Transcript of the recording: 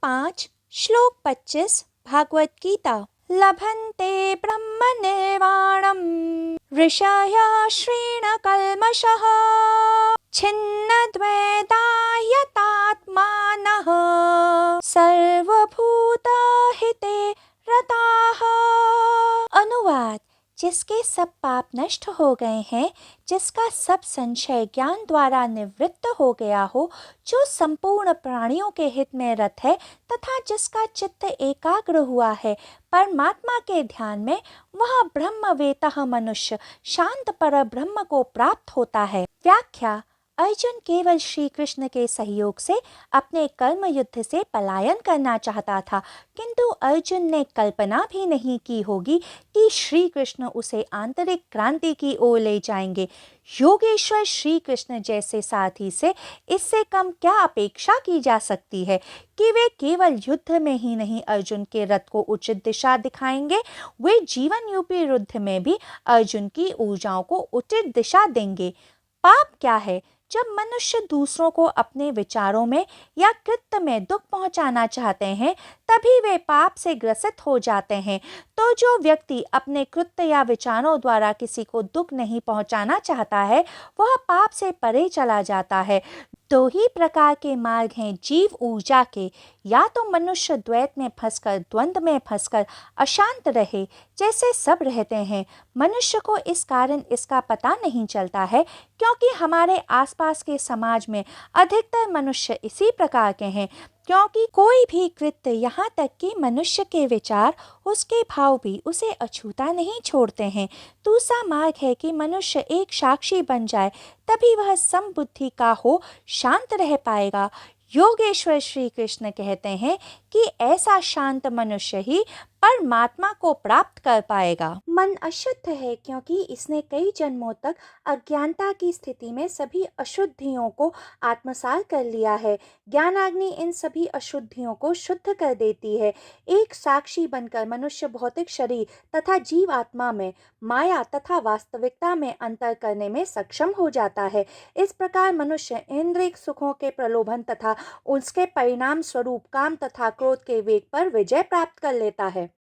5 श्लोक 25 भागवत गीता। लभन्ते ब्रह्म निर्वाणं ऋषयः श्रेणकल्मषः छिन्नद्वैतायतात्मानः सर्वभूतहिते रताः। अनुवाद। जिसके सब पाप नष्ट हो गए हैं, जिसका सब संशय ज्ञान द्वारा निवृत्त हो गया हो, जो संपूर्ण प्राणियों के हित में रत है तथा जिसका चित्त एकाग्र हुआ है परमात्मा के ध्यान में, वह ब्रह्मवेतः मनुष्य शांत पर ब्रह्म को प्राप्त होता है। व्याख्या। अर्जुन केवल श्री कृष्ण के सहयोग से अपने कर्म युद्ध से पलायन करना चाहता था, किंतु अर्जुन ने कल्पना भी नहीं की होगी कि श्री कृष्ण उसे आंतरिक क्रांति की ओर ले जाएंगे। योगेश्वर श्री कृष्ण जैसे साथी से इससे कम क्या अपेक्षा की जा सकती है कि वे केवल युद्ध में ही नहीं अर्जुन के रथ को उचित दिशा दिखाएंगे, वे जीवन रूपी युद्ध में भी अर्जुन की ऊर्जाओं को उचित दिशा देंगे। पाप क्या है? जब मनुष्य दूसरों को अपने विचारों में या कृत्य में दुख पहुंचाना चाहते हैं, तभी वे पाप से ग्रसित हो जाते हैं। तो जो व्यक्ति अपने कृत्य या विचारों द्वारा किसी को दुख नहीं पहुंचाना चाहता है, वह पाप से परे चला जाता है। दो ही प्रकार के मार्ग हैं जीव ऊर्जा के, या तो मनुष्य द्वैत में फंसकर द्वंद्व में फंसकर अशांत रहे जैसे सब रहते हैं। मनुष्य को इस कारण इसका पता नहीं चलता है क्योंकि हमारे आसपास के समाज में अधिकतर मनुष्य इसी प्रकार के हैं, क्योंकि कोई भी कृत्य, यहाँ तक कि मनुष्य के विचार, उसके भाव भी उसे अछूता नहीं छोड़ते हैं। दूसरा मार्ग है कि मनुष्य एक साक्षी बन जाए, तभी वह समबुद्धि का हो शांत रह पाएगा। योगेश्वर श्री कृष्ण कहते हैं कि ऐसा शांत मनुष्य ही परमात्मा को प्राप्त कर पाएगा। मन अशुद्ध है क्योंकि इसने कई जन्मों तक अज्ञानता की स्थिति में सभी अशुद्धियों को आत्मसात कर लिया है। ज्ञानाग्नि इन सभी अशुद्धियों को शुद्ध कर देती है। एक साक्षी बनकर मनुष्य भौतिक शरीर तथा जीव आत्मा में, माया तथा वास्तविकता में अंतर करने में सक्षम हो जाता है। इस प्रकार मनुष्य इंद्रिय सुखों के प्रलोभन तथा उसके परिणाम स्वरूप काम तथा क्रोध के वेग पर विजय प्राप्त कर लेता है।